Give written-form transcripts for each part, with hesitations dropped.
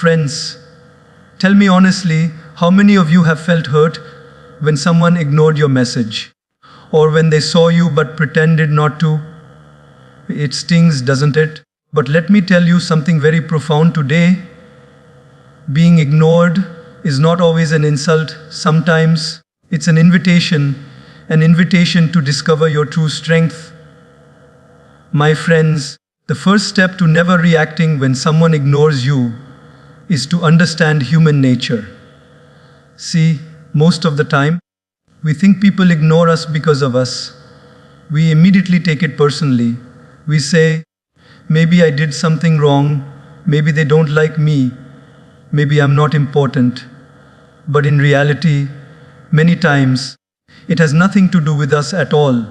Friends, tell me honestly, how many of you have felt hurt when someone ignored your message? Or when they saw you but pretended not to? It stings, doesn't it? But let me tell you something very profound today. Being ignored is not always an insult. Sometimes it's an invitation to discover your true strength. My friends, the first step to never reacting when someone ignores you is to understand human nature. See, most of the time, we think people ignore us because of us. We immediately take it personally. We say, maybe I did something wrong, maybe they don't like me, maybe I'm not important. But in reality, many times, it has nothing to do with us at all.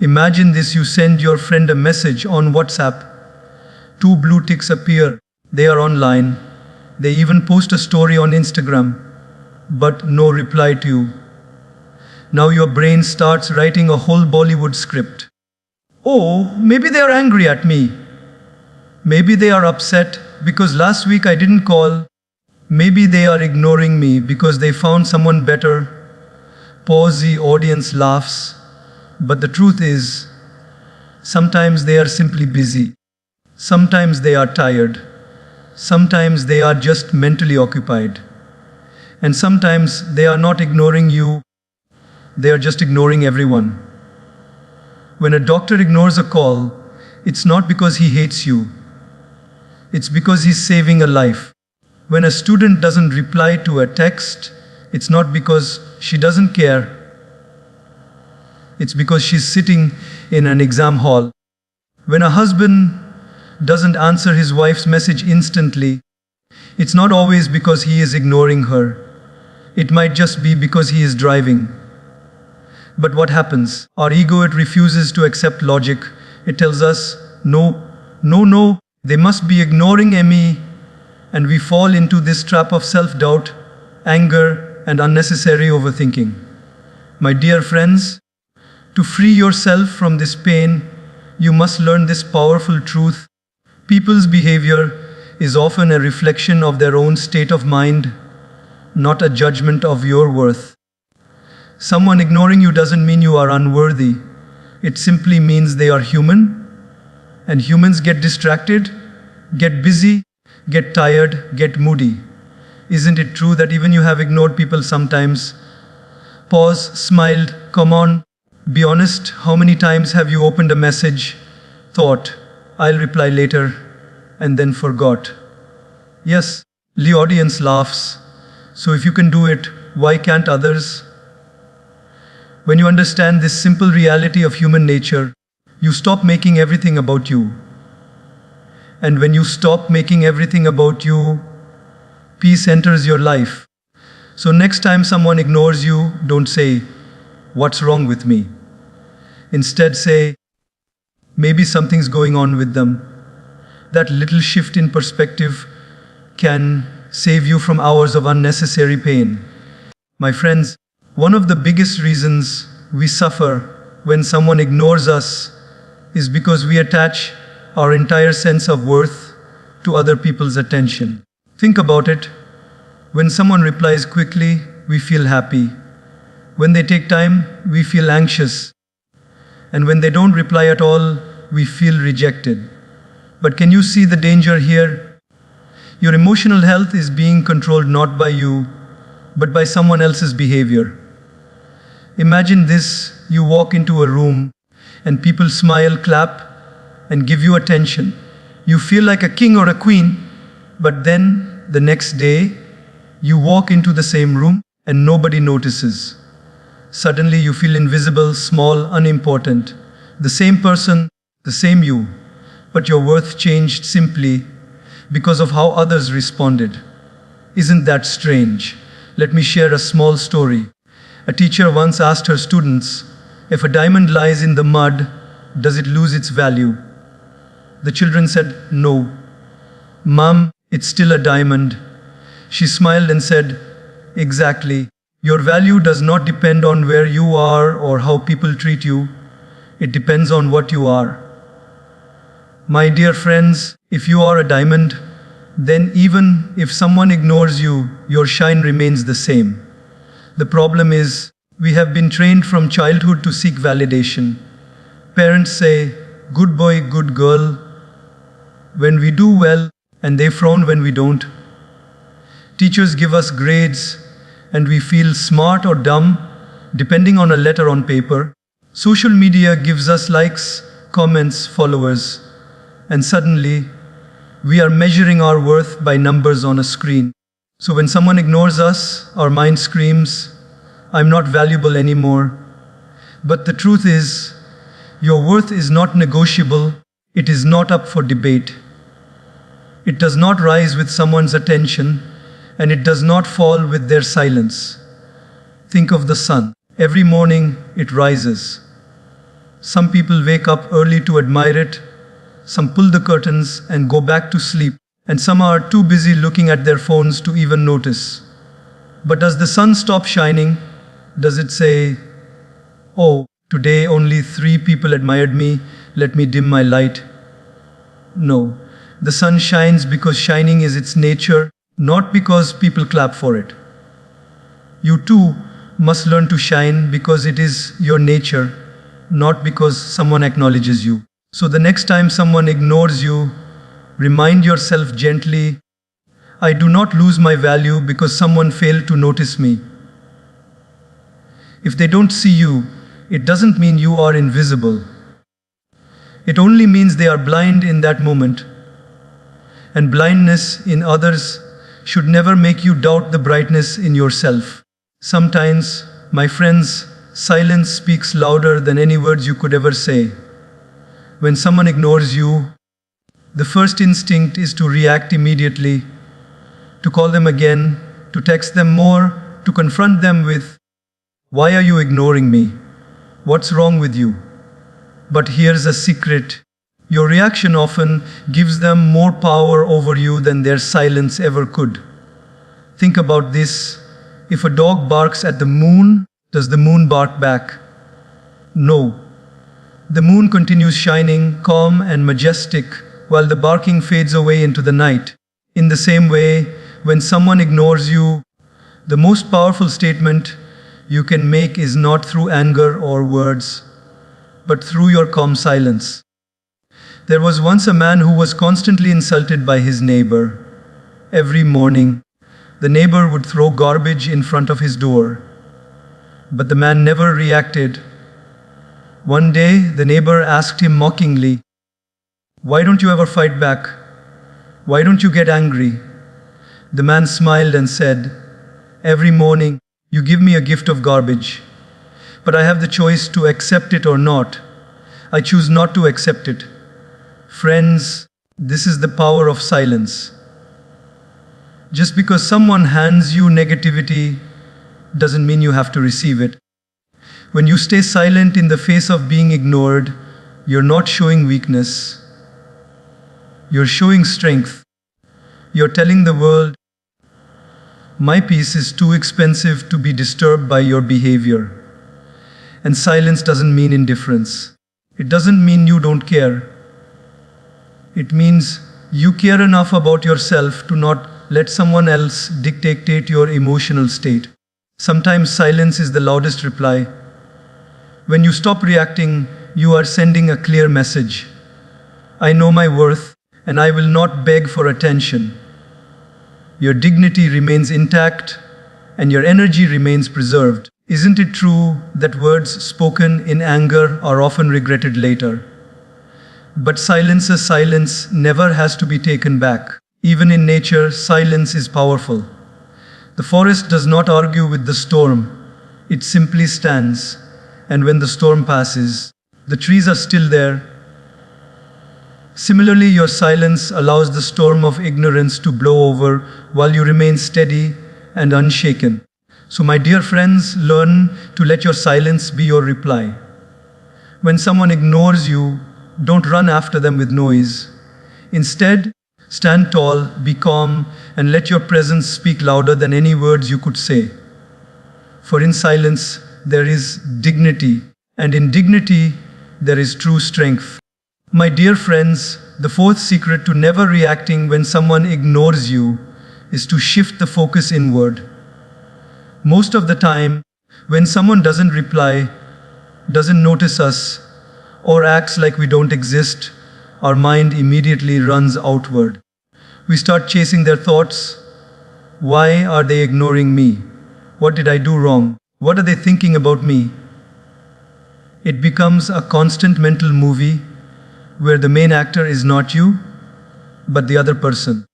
Imagine this: you send your friend a message on WhatsApp. 2 blue ticks appear. They are online. They even post a story on Instagram. But no reply to you. Now your brain starts writing a whole Bollywood script. Oh, maybe they are angry at me. Maybe they are upset because last week I didn't call. Maybe they are ignoring me because they found someone better. Pause, the audience laughs. But the truth is, sometimes they are simply busy. Sometimes they are tired. Sometimes they are just mentally occupied. And sometimes they are not ignoring you, they are just ignoring everyone. When a doctor ignores a call, it's not because he hates you. It's because he's saving a life. When a student doesn't reply to a text, it's not because she doesn't care. It's because she's sitting in an exam hall. When a husband doesn't answer his wife's message instantly, it's not always because he is ignoring her. It might just be because he is driving. But what happens? Our ego, it refuses to accept logic. It tells us, no, they must be ignoring me. And we fall into this trap of self-doubt, anger, and unnecessary overthinking. My dear friends, to free yourself from this pain, you must learn this powerful truth. People's behavior is often a reflection of their own state of mind, not a judgment of your worth. Someone ignoring you doesn't mean you are unworthy. It simply means they are human, and humans get distracted, get busy, get tired, get moody. Isn't it true that even you have ignored people sometimes? Pause, smiled, come on. Be honest, how many times have you opened a message, thought, I'll reply later, and then forgot? Yes, the audience laughs. So if you can do it, why can't others? When you understand this simple reality of human nature, you stop making everything about you. And when you stop making everything about you, peace enters your life. So next time someone ignores you, don't say, what's wrong with me? Instead say, maybe something's going on with them. That little shift in perspective can save you from hours of unnecessary pain. My friends, one of the biggest reasons we suffer when someone ignores us is because we attach our entire sense of worth to other people's attention. Think about it. When someone replies quickly, we feel happy. When they take time, we feel anxious. And when they don't reply at all, we feel rejected. But can you see the danger here? Your emotional health is being controlled not by you, but by someone else's behavior. Imagine this: you walk into a room and people smile, clap, and give you attention. You feel like a king or a queen, but then the next day, you walk into the same room and nobody notices. Suddenly you feel invisible, small, unimportant. The same person, the same you, but your worth changed simply because of how others responded. Isn't that strange? Let me share a small story. A teacher once asked her students, if a diamond lies in the mud, does it lose its value? The children said, no. Mom, it's still a diamond. She smiled and said, exactly. Your value does not depend on where you are or how people treat you. It depends on what you are. My dear friends, if you are a diamond, then even if someone ignores you, your shine remains the same. The problem is, we have been trained from childhood to seek validation. Parents say, "Good boy, good girl," when we do well, and they frown when we don't. Teachers give us grades, and we feel smart or dumb, depending on a letter on paper. Social media gives us likes, comments, followers, and suddenly, we are measuring our worth by numbers on a screen. So when someone ignores us, our mind screams, "I'm not valuable anymore." But the truth is, your worth is not negotiable, it is not up for debate. It does not rise with someone's attention, and it does not fall with their silence. Think of the sun. Every morning it rises. Some people wake up early to admire it, some pull the curtains and go back to sleep, and some are too busy looking at their phones to even notice. But does the sun stop shining? Does it say, "Oh, today only 3 people admired me, let me dim my light"? No. The sun shines because shining is its nature, not because people clap for it. You too must learn to shine because it is your nature, not because someone acknowledges you. So the next time someone ignores you, remind yourself gently, "I do not lose my value because someone failed to notice me." If they don't see you, it doesn't mean you are invisible. It only means they are blind in that moment. And blindness in others should never make you doubt the brightness in yourself. Sometimes, my friends, silence speaks louder than any words you could ever say. When someone ignores you, the first instinct is to react immediately, to call them again, to text them more, to confront them with, "Why are you ignoring me? What's wrong with you?" But here's a secret. Your reaction often gives them more power over you than their silence ever could. Think about this. If a dog barks at the moon, does the moon bark back? No. The moon continues shining, calm and majestic, while the barking fades away into the night. In the same way, when someone ignores you, the most powerful statement you can make is not through anger or words, but through your calm silence. There was once a man who was constantly insulted by his neighbor. Every morning, the neighbor would throw garbage in front of his door. But the man never reacted. One day, the neighbor asked him mockingly, "Why don't you ever fight back? Why don't you get angry?" The man smiled and said, "Every morning, you give me a gift of garbage. But I have the choice to accept it or not. I choose not to accept it." Friends, this is the power of silence. Just because someone hands you negativity doesn't mean you have to receive it. When you stay silent in the face of being ignored, you're not showing weakness. You're showing strength. You're telling the world, "My peace is too expensive to be disturbed by your behavior." And silence doesn't mean indifference. It doesn't mean you don't care. It means you care enough about yourself to not let someone else dictate your emotional state. Sometimes silence is the loudest reply. When you stop reacting, you are sending a clear message. I know my worth, and I will not beg for attention. Your dignity remains intact, and your energy remains preserved. Isn't it true that words spoken in anger are often regretted later? But silence never has to be taken back. Even in nature, silence is powerful. The forest does not argue with the storm. It simply stands. And when the storm passes, the trees are still there. Similarly, your silence allows the storm of ignorance to blow over while you remain steady and unshaken. So my dear friends, learn to let your silence be your reply. When someone ignores you, don't run after them with noise. Instead, stand tall, be calm, and let your presence speak louder than any words you could say. For in silence, there is dignity, and in dignity, there is true strength. My dear friends, the fourth secret to never reacting when someone ignores you is to shift the focus inward. Most of the time, when someone doesn't reply, doesn't notice us, or acts like we don't exist, our mind immediately runs outward. We start chasing their thoughts. Why are they ignoring me? What did I do wrong? What are they thinking about me? It becomes a constant mental movie where the main actor is not you, but the other person.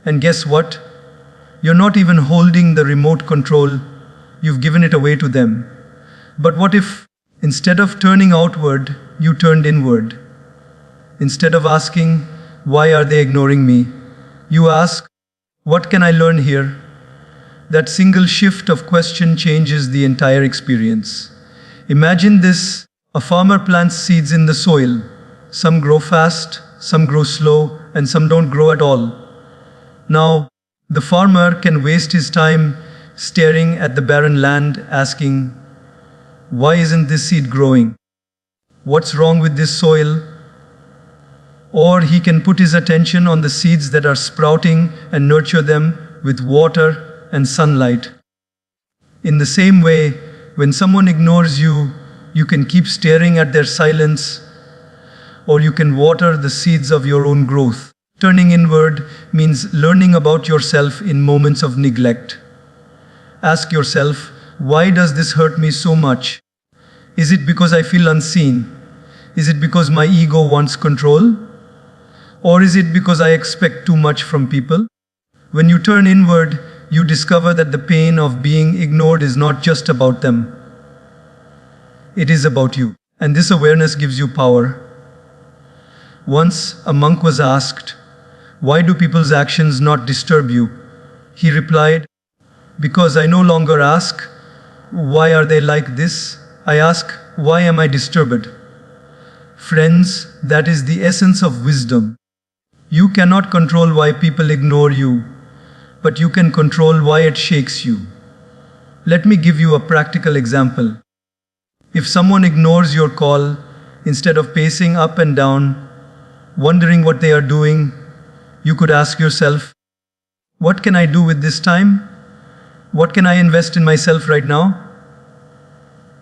And guess what? You're not even holding the remote control, you've given it away to them. But what if, instead of turning outward, you turned inward? Instead of asking, why are they ignoring me? You ask, what can I learn here? That single shift of question changes the entire experience. Imagine this: a farmer plants seeds in the soil. Some grow fast, some grow slow, and some don't grow at all. Now, the farmer can waste his time staring at the barren land, asking, why isn't this seed growing? What's wrong with this soil? Or he can put his attention on the seeds that are sprouting and nurture them with water and sunlight. In the same way, when someone ignores you, you can keep staring at their silence, or you can water the seeds of your own growth. Turning inward means learning about yourself in moments of neglect. Ask yourself, why does this hurt me so much? Is it because I feel unseen? Is it because my ego wants control? Or is it because I expect too much from people? When you turn inward, you discover that the pain of being ignored is not just about them. It is about you. And this awareness gives you power. Once a monk was asked, why do people's actions not disturb you? He replied, because I no longer ask, why are they like this? I ask, why am I disturbed? Friends, that is the essence of wisdom. You cannot control why people ignore you, but you can control why it shakes you. Let me give you a practical example. If someone ignores your call, instead of pacing up and down, wondering what they are doing, you could ask yourself, what can I do with this time? What can I invest in myself right now?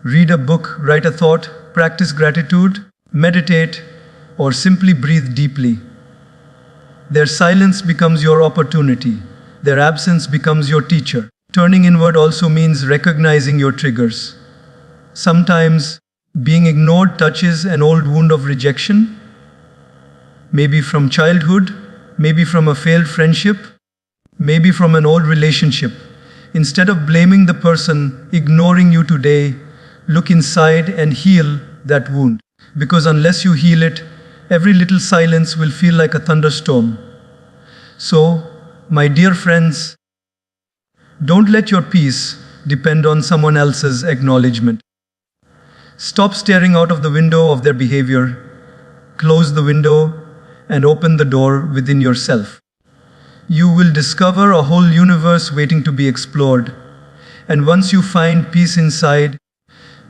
Read a book, write a thought, practice gratitude, meditate, or simply breathe deeply. Their silence becomes your opportunity. Their absence becomes your teacher. Turning inward also means recognizing your triggers. Sometimes being ignored touches an old wound of rejection, maybe from childhood, maybe from a failed friendship, maybe from an old relationship. Instead of blaming the person ignoring you today, look inside and heal that wound. Because unless you heal it, every little silence will feel like a thunderstorm. So, my dear friends, don't let your peace depend on someone else's acknowledgement. Stop staring out of the window of their behavior. Close the window and open the door within yourself. You will discover a whole universe waiting to be explored. And once you find peace inside,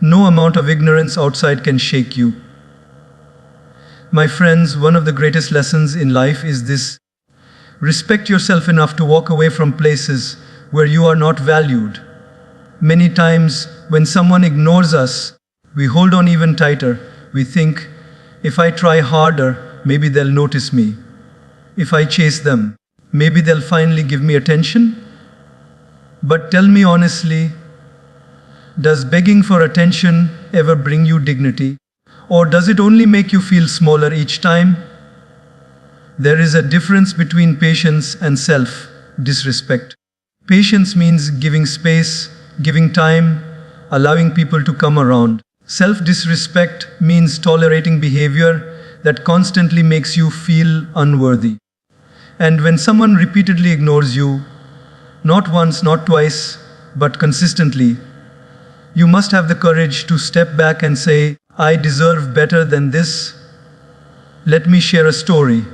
no amount of ignorance outside can shake you. My friends, one of the greatest lessons in life is this: respect yourself enough to walk away from places where you are not valued. Many times, when someone ignores us, we hold on even tighter. We think, if I try harder, maybe they'll notice me. If I chase them, maybe they'll finally give me attention. But tell me honestly, does begging for attention ever bring you dignity? Or does it only make you feel smaller each time? There is a difference between patience and self-disrespect. Patience means giving space, giving time, allowing people to come around. Self-disrespect means tolerating behavior that constantly makes you feel unworthy. And when someone repeatedly ignores you, not once, not twice, but consistently, you must have the courage to step back and say, I deserve better than this. Let me share a story.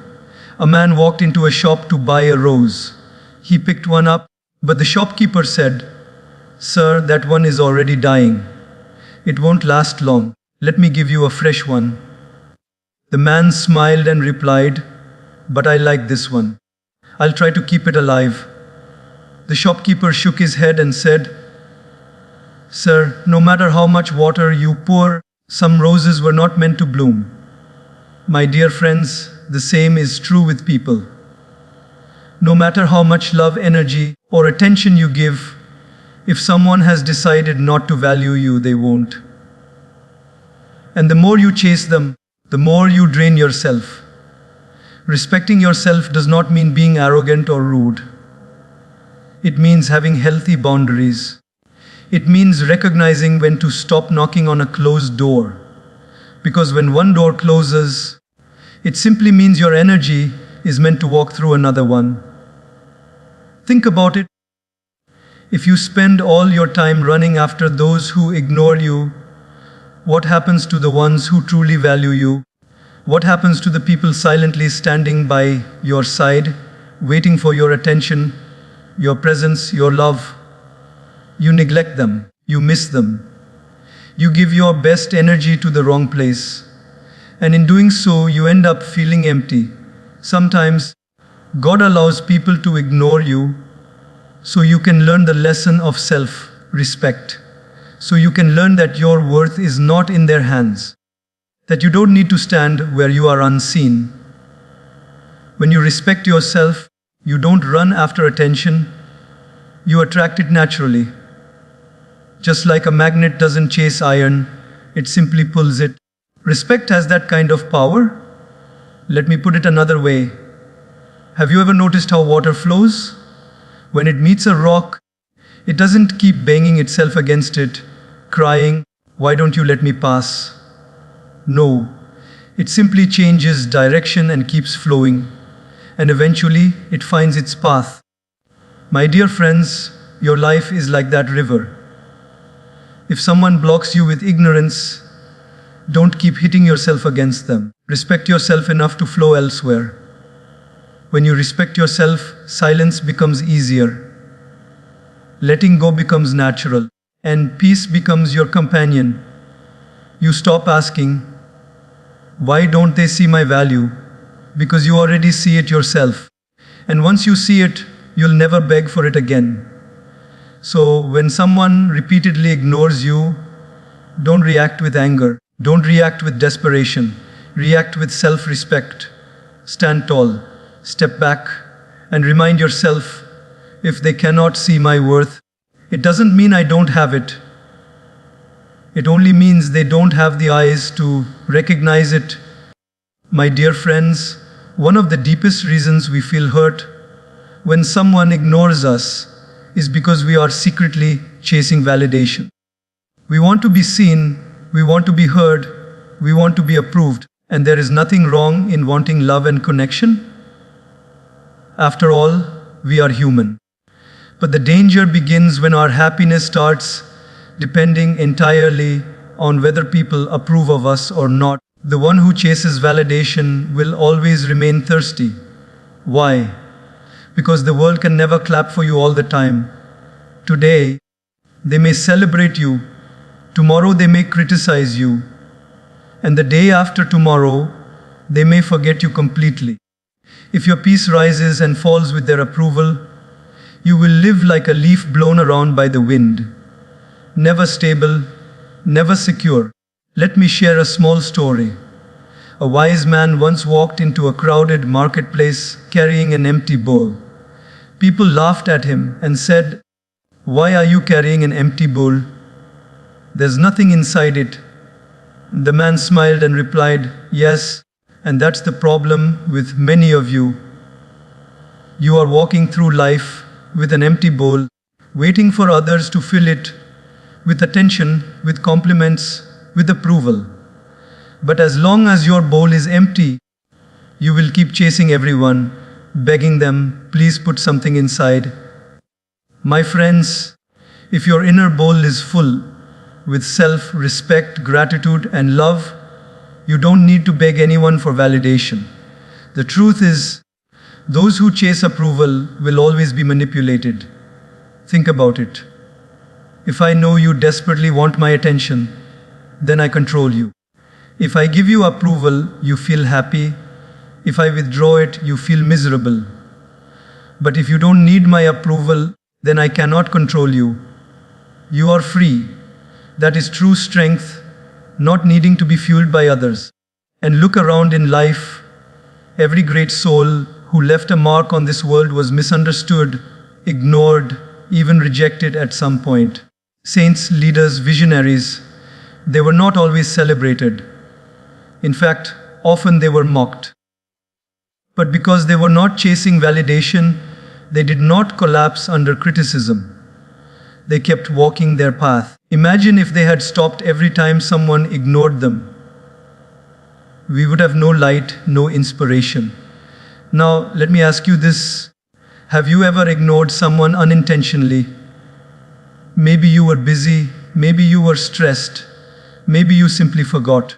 A man walked into a shop to buy a rose. He picked one up, but the shopkeeper said, Sir, that one is already dying. It won't last long. Let me give you a fresh one. The man smiled and replied, "But I like this one. I'll try to keep it alive." The shopkeeper shook his head and said, "Sir, no matter how much water you pour, some roses were not meant to bloom." My dear friends, the same is true with people. No matter how much love, energy, or attention you give, if someone has decided not to value you, they won't. And the more you chase them, the more you drain yourself. Respecting yourself does not mean being arrogant or rude. It means having healthy boundaries. It means recognizing when to stop knocking on a closed door. Because when one door closes, it simply means your energy is meant to walk through another one. Think about it. If you spend all your time running after those who ignore you, what happens to the ones who truly value you? What happens to the people silently standing by your side, waiting for your attention, your presence, your love? You neglect them. You miss them. You give your best energy to the wrong place. And in doing so, you end up feeling empty. Sometimes, God allows people to ignore you so you can learn the lesson of self-respect. So you can learn that your worth is not in their hands. That you don't need to stand where you are unseen. When you respect yourself, you don't run after attention. You attract it naturally. Just like a magnet doesn't chase iron, it simply pulls it. Respect has that kind of power. Let me put it another way. Have you ever noticed how water flows? When it meets a rock, it doesn't keep banging itself against it, crying, "Why don't you let me pass?" No, it simply changes direction and keeps flowing, and eventually it finds its path. My dear friends, your life is like that river. If someone blocks you with ignorance, don't keep hitting yourself against them. Respect yourself enough to flow elsewhere. When you respect yourself, silence becomes easier. Letting go becomes natural, and peace becomes your companion. You stop asking, "Why don't they see my value?" Because you already see it yourself. And once you see it, you'll never beg for it again. So when someone repeatedly ignores you, don't react with anger. Don't react with desperation. React with self-respect. Stand tall. Step back and remind yourself, if they cannot see my worth, it doesn't mean I don't have it. It only means they don't have the eyes to recognize it. My dear friends, one of the deepest reasons we feel hurt when someone ignores us is because we are secretly chasing validation. We want to be seen, we want to be heard, we want to be approved, and there is nothing wrong in wanting love and connection. After all, we are human. But the danger begins when our happiness starts depending entirely on whether people approve of us or not. The one who chases validation will always remain thirsty. Why? Because the world can never clap for you all the time. Today, they may celebrate you. Tomorrow they may criticize you. And the day after tomorrow, they may forget you completely. If your peace rises and falls with their approval, you will live like a leaf blown around by the wind. Never stable, never secure. Let me share a small story. A wise man once walked into a crowded marketplace carrying an empty bowl. People laughed at him and said, "Why are you carrying an empty bowl? There's nothing inside it." The man smiled and replied, "Yes, and that's the problem with many of you. You are walking through life with an empty bowl, waiting for others to fill it with attention, with compliments, with approval. But as long as your bowl is empty, you will keep chasing everyone, begging them, "Please put something inside." My friends, if your inner bowl is full with self-respect, gratitude, and love, you don't need to beg anyone for validation. The truth is, those who chase approval will always be manipulated. Think about it. If I know you desperately want my attention, then I control you. If I give you approval, you feel happy. If I withdraw it, you feel miserable. But if you don't need my approval, then I cannot control you. You are free. That is true strength, not needing to be fueled by others. And look around in life. Every great soul who left a mark on this world was misunderstood, ignored, even rejected at some point. Saints, leaders, visionaries, they were not always celebrated. In fact, often they were mocked. But because they were not chasing validation, they did not collapse under criticism. They kept walking their path. Imagine if they had stopped every time someone ignored them. We would have no light, no inspiration. Now, let me ask you this. Have you ever ignored someone unintentionally? Maybe you were busy, maybe you were stressed, maybe you simply forgot.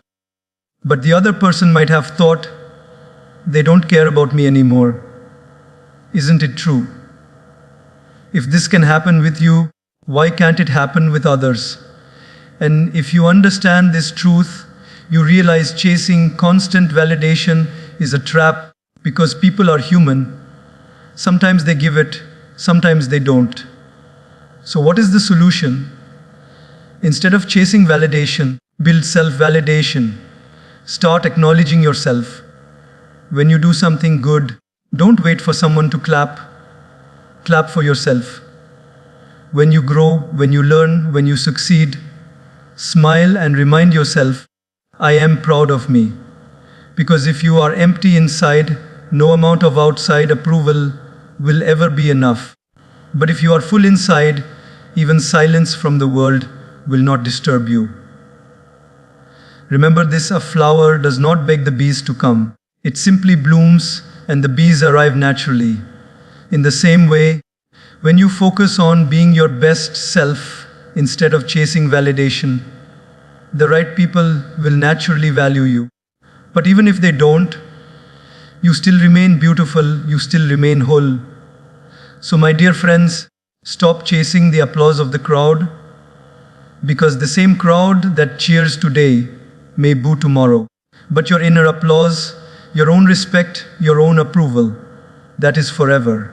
But the other person might have thought, they don't care about me anymore. Isn't it true? If this can happen with you, why can't it happen with others? And if you understand this truth, you realize chasing constant validation is a trap because people are human. Sometimes they give it, sometimes they don't. So what is the solution? Instead of chasing validation, build self-validation. Start acknowledging yourself. When you do something good, don't wait for someone to clap. Clap for yourself. When you grow, when you learn, when you succeed, smile and remind yourself, I am proud of me. Because if you are empty inside, no amount of outside approval will ever be enough. But if you are full inside, even silence from the world will not disturb you. Remember this, a flower does not beg the bees to come. It simply blooms and the bees arrive naturally. In the same way, when you focus on being your best self instead of chasing validation, the right people will naturally value you. But even if they don't, you still remain beautiful, you still remain whole. So my dear friends, stop chasing the applause of the crowd, because the same crowd that cheers today may boo tomorrow. But your inner applause, your own respect, your own approval, that is forever.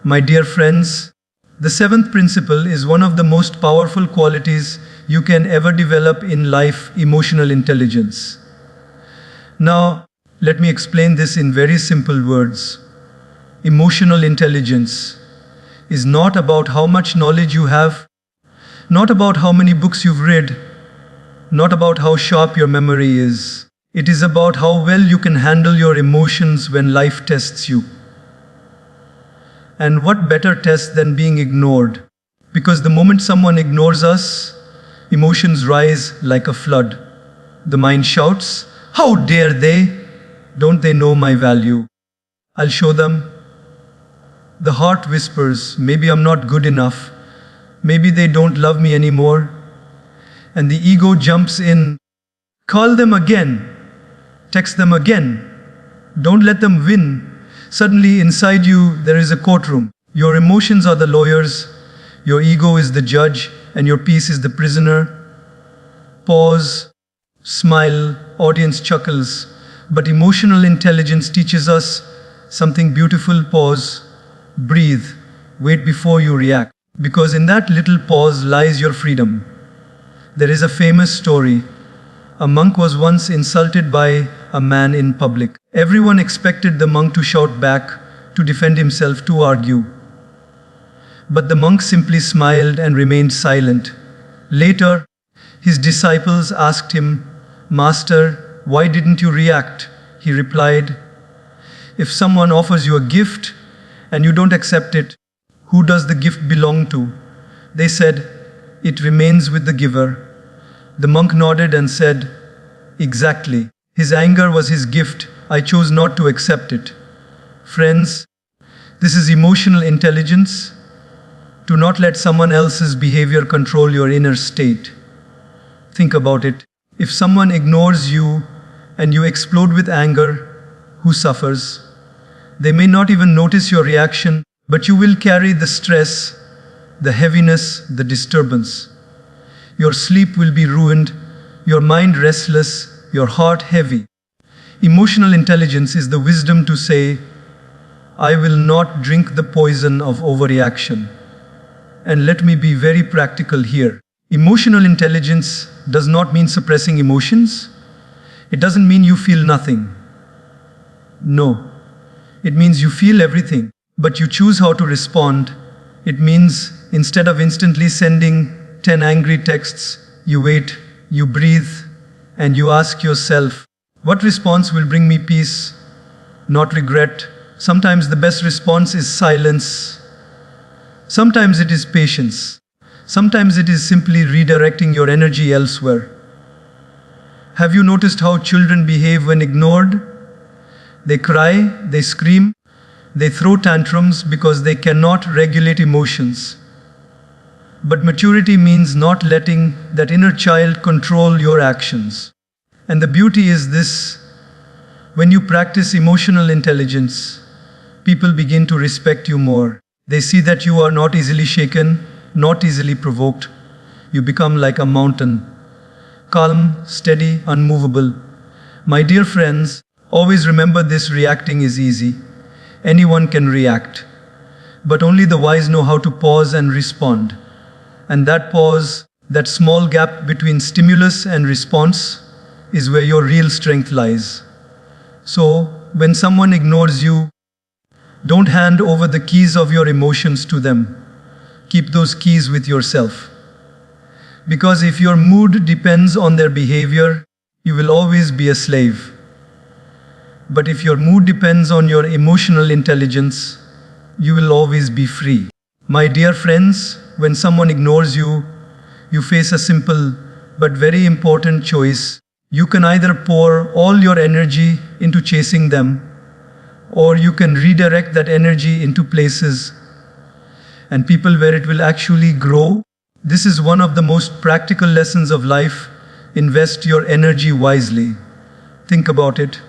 My dear friends, the seventh principle is one of the most powerful qualities you can ever develop in life: emotional intelligence. Now, let me explain this in very simple words. Emotional intelligence is not about how much knowledge you have, not about how many books you've read, not about how sharp your memory is. It is about how well you can handle your emotions when life tests you. And what better test than being ignored? Because the moment someone ignores us, emotions rise like a flood. The mind shouts, how dare they? Don't they know my value? I'll show them. The heart whispers, maybe I'm not good enough. Maybe they don't love me anymore. And the ego jumps in. Call them again. Text them again. Don't let them win. Suddenly inside you there is a courtroom. Your emotions are the lawyers, your ego is the judge, and your peace is the prisoner. Pause, smile, audience chuckles. But emotional intelligence teaches us something beautiful. Pause, breathe, wait before you react. Because in that little pause lies your freedom. There is a famous story. A monk was once insulted by a man in public. Everyone expected the monk to shout back, to defend himself, to argue. But the monk simply smiled and remained silent. Later, his disciples asked him, Master, why didn't you react? He replied, if someone offers you a gift and you don't accept it, who does the gift belong to? They said, it remains with the giver. The monk nodded and said, exactly. His anger was his gift. I chose not to accept it. Friends, this is emotional intelligence. Do not let someone else's behavior control your inner state. Think about it. If someone ignores you and you explode with anger, who suffers? They may not even notice your reaction, but you will carry the stress, the heaviness, the disturbance. Your sleep will be ruined, your mind restless, your heart heavy. Emotional intelligence is the wisdom to say, I will not drink the poison of overreaction. And let me be very practical here. Emotional intelligence does not mean suppressing emotions. It doesn't mean you feel nothing. No. It means you feel everything, but you choose how to respond. It means instead of instantly sending 10 angry texts, you wait, you breathe, and you ask yourself, what response will bring me peace, not regret? Sometimes the best response is silence. Sometimes it is patience. Sometimes it is simply redirecting your energy elsewhere. Have you noticed how children behave when ignored? They cry, they scream, they throw tantrums because they cannot regulate emotions. But maturity means not letting that inner child control your actions. And the beauty is this: when you practice emotional intelligence, people begin to respect you more. They see that you are not easily shaken, not easily provoked. You become like a mountain, calm, steady, unmovable. My dear friends, always remember this: reacting is easy. Anyone can react. But only the wise know how to pause and respond. And that pause, that small gap between stimulus and response, is where your real strength lies. So, when someone ignores you, don't hand over the keys of your emotions to them. Keep those keys with yourself. Because if your mood depends on their behavior, you will always be a slave. But if your mood depends on your emotional intelligence, you will always be free. My dear friends, when someone ignores you, you face a simple but very important choice. You can either pour all your energy into chasing them, or you can redirect that energy into places and people where it will actually grow. This is one of the most practical lessons of life. Invest your energy wisely. Think about it.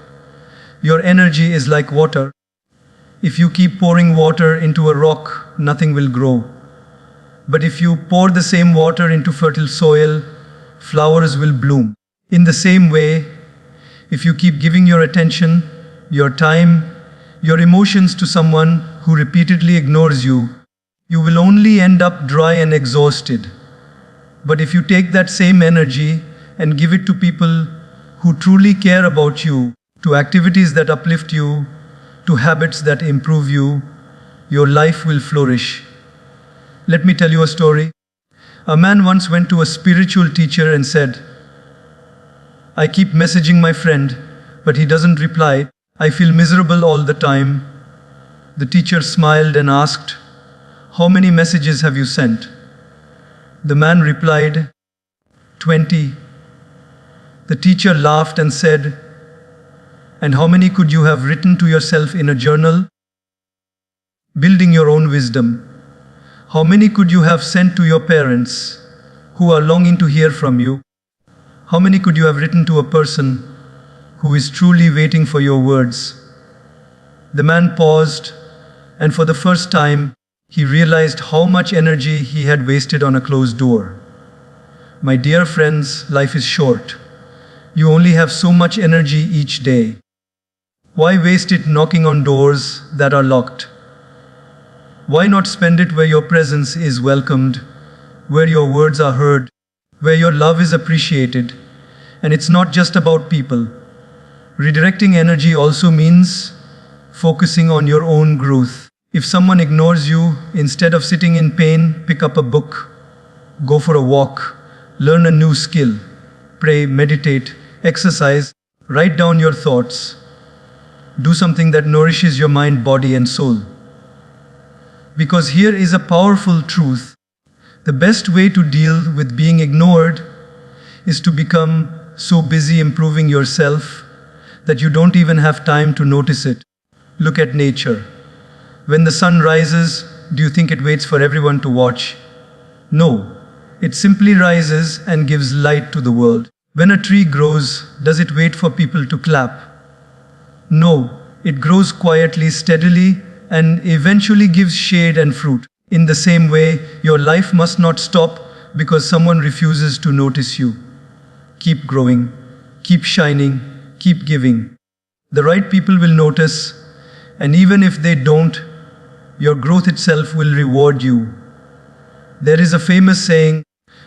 Your energy is like water. If you keep pouring water into a rock, nothing will grow. But if you pour the same water into fertile soil, flowers will bloom. In the same way, if you keep giving your attention, your time, your emotions to someone who repeatedly ignores you, you will only end up dry and exhausted. But if you take that same energy and give it to people who truly care about you, to activities that uplift you, to habits that improve you, your life will flourish. Let me tell you a story. A man once went to a spiritual teacher and said, I keep messaging my friend, but he doesn't reply. I feel miserable all the time. The teacher smiled and asked, how many messages have you sent? The man replied, 20. The teacher laughed and said, and how many could you have written to yourself in a journal? Building your own wisdom. How many could you have sent to your parents who are longing to hear from you? How many could you have written to a person who is truly waiting for your words? The man paused, and for the first time, he realized how much energy he had wasted on a closed door. My dear friends, life is short. You only have so much energy each day. Why waste it knocking on doors that are locked? Why not spend it where your presence is welcomed, where your words are heard, where your love is appreciated? And it's not just about people. Redirecting energy also means focusing on your own growth. If someone ignores you, instead of sitting in pain, pick up a book, go for a walk, learn a new skill, pray, meditate, exercise, write down your thoughts. Do something that nourishes your mind, body, and soul. Because here is a powerful truth. The best way to deal with being ignored is to become so busy improving yourself that you don't even have time to notice it. Look at nature. When the sun rises, do you think it waits for everyone to watch? No. It simply rises and gives light to the world. When a tree grows, does it wait for people to clap? No. It grows quietly, steadily, and eventually gives shade and fruit. In the same way, your life must not stop because someone refuses to notice you. Keep growing. Keep Keep shining, keep giving. The right people will notice, and even if they don't, your growth itself will reward you. There is a famous saying,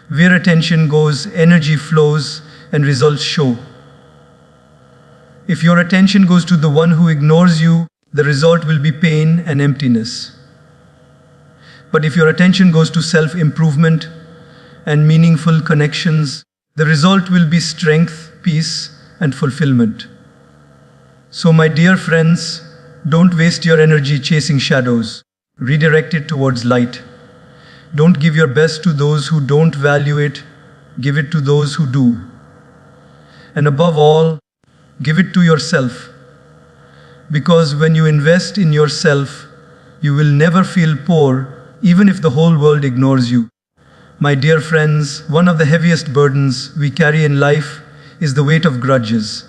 where attention goes, energy flows, and results show. If your attention goes to the one who ignores you, the result will be pain and emptiness. But if your attention goes to self-improvement and meaningful connections, the result will be strength, peace, and fulfillment. So, my dear friends, don't waste your energy chasing shadows. Redirect it towards light. Don't give your best to those who don't value it. Give it to those who do. And above all, give it to yourself. Because when you invest in yourself, you will never feel poor, even if the whole world ignores you. My dear friends, one of the heaviest burdens we carry in life is the weight of grudges.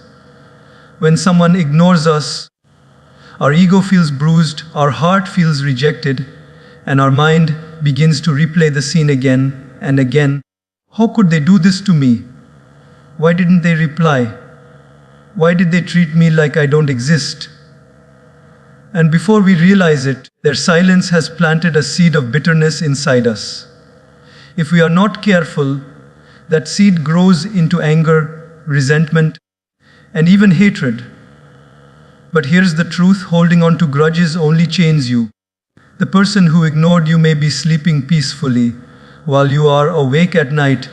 When someone ignores us, our ego feels bruised, our heart feels rejected, and our mind begins to replay the scene again and again. How could they do this to me? Why didn't they reply? Why did they treat me like I don't exist? And before we realize it, their silence has planted a seed of bitterness inside us. If we are not careful, that seed grows into anger, resentment, and even hatred. But here's the truth, holding on to grudges only chains you. The person who ignored you may be sleeping peacefully, while you are awake at night,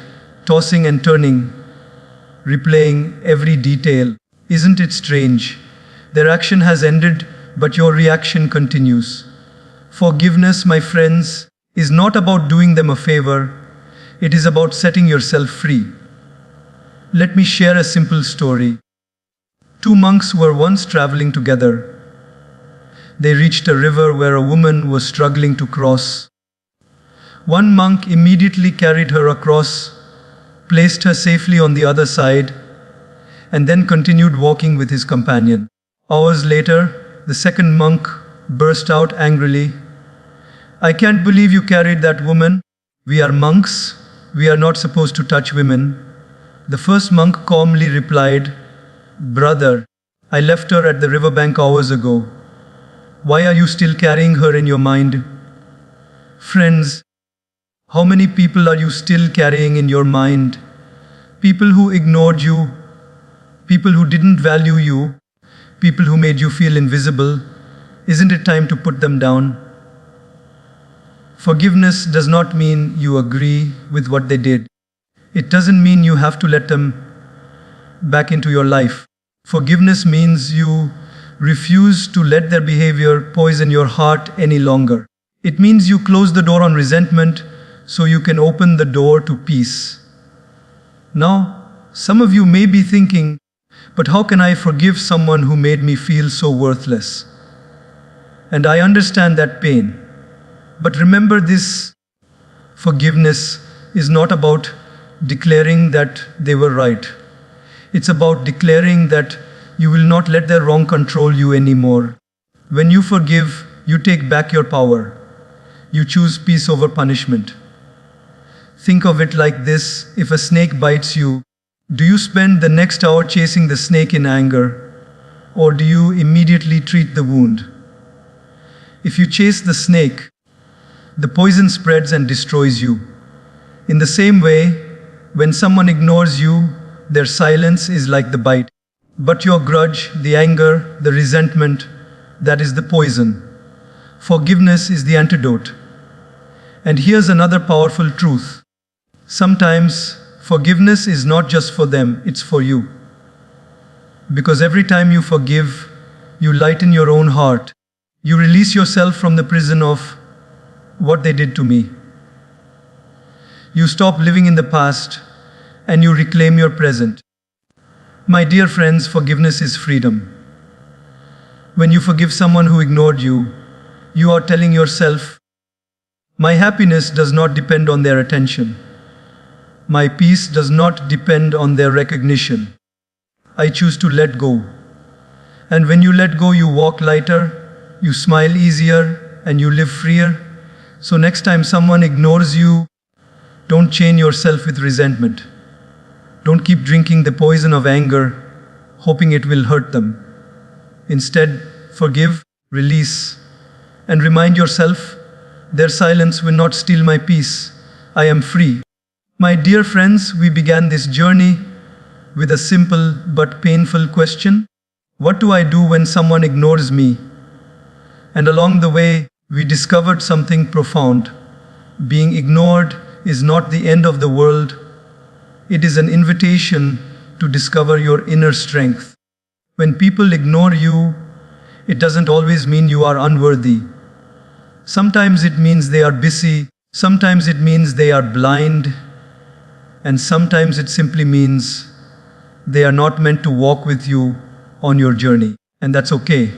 tossing and turning, replaying every detail. Isn't it strange? Their action has ended, but your reaction continues. Forgiveness, my friends, is not about doing them a favor. It is about setting yourself free. Let me share a simple story. Two monks were once traveling together. They reached a river where a woman was struggling to cross. One monk immediately carried her across, placed her safely on the other side, and then continued walking with his companion. Hours later, the second monk burst out angrily. "I can't believe you carried that woman. We are monks. We are not supposed to touch women." The first monk calmly replied, "Brother, I left her at the riverbank hours ago. Why are you still carrying her in your mind?" Friends, how many people are you still carrying in your mind? People who ignored you, people who didn't value you, people who made you feel invisible. Isn't it time to put them down? Forgiveness does not mean you agree with what they did. It doesn't mean you have to let them back into your life. Forgiveness means you refuse to let their behavior poison your heart any longer. It means you close the door on resentment so you can open the door to peace. Now, some of you may be thinking, but how can I forgive someone who made me feel so worthless? And I understand that pain. But remember this, forgiveness is not about declaring that they were right. It's about declaring that you will not let their wrong control you anymore. When you forgive, you take back your power. You choose peace over punishment. Think of it like this: if a snake bites you, do you spend the next hour chasing the snake in anger, or do you immediately treat the wound? If you chase the snake, the poison spreads and destroys you. In the same way, when someone ignores you, their silence is like the bite. But your grudge, the anger, the resentment, that is the poison. Forgiveness is the antidote. And here's another powerful truth. Sometimes forgiveness is not just for them, it's for you. Because every time you forgive, you lighten your own heart. You release yourself from the prison of what they did to me. You stop living in the past and you reclaim your present. My dear friends, forgiveness is freedom. When you forgive someone who ignored you, you are telling yourself, my happiness does not depend on their attention. My peace does not depend on their recognition. I choose to let go. And when you let go, you walk lighter, you smile easier, and you live freer. So next time someone ignores you, don't chain yourself with resentment. Don't keep drinking the poison of anger, hoping it will hurt them. Instead, forgive, release, and remind yourself, their silence will not steal my peace. I am free. My dear friends, we began this journey with a simple but painful question. What do I do when someone ignores me? And along the way, we discovered something profound. Being ignored is not the end of the world. It is an invitation to discover your inner strength. When people ignore you, it doesn't always mean you are unworthy. Sometimes it means they are busy, sometimes it means they are blind, and sometimes it simply means they are not meant to walk with you on your journey. And that's okay,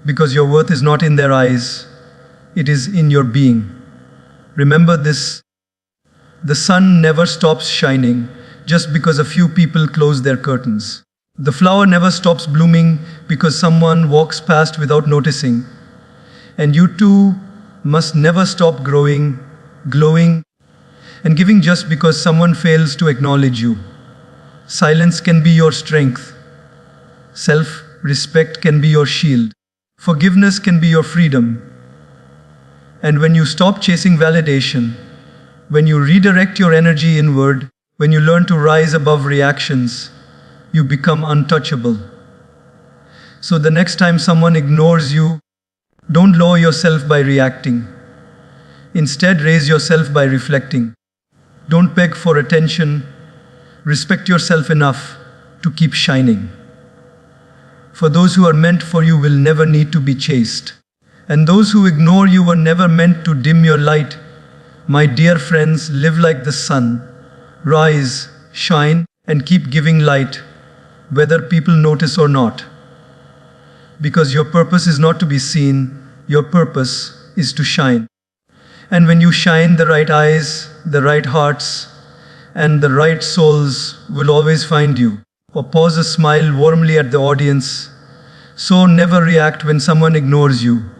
because your worth is not in their eyes, it is in your being. Remember this: the sun never stops shining just because a few people close their curtains. The flower never stops blooming because someone walks past without noticing. And you too must never stop growing, glowing, and giving just because someone fails to acknowledge you. Silence can be your strength. Self-respect can be your shield. Forgiveness can be your freedom. And when you stop chasing validation, when you redirect your energy inward, when you learn to rise above reactions, you become untouchable. So the next time someone ignores you, don't lower yourself by reacting. Instead, raise yourself by reflecting. Don't beg for attention. Respect yourself enough to keep shining. For those who are meant for you will never need to be chased. And those who ignore you were never meant to dim your light. My dear friends, live like the sun. Rise, shine, and keep giving light, whether people notice or not. Because your purpose is not to be seen, your purpose is to shine. And when you shine, the right eyes, the right hearts, and the right souls will always find you. Or pause a smile warmly at the audience. So never react when someone ignores you.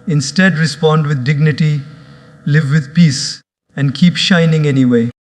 Instead, respond with dignity, live with peace, and keep shining anyway.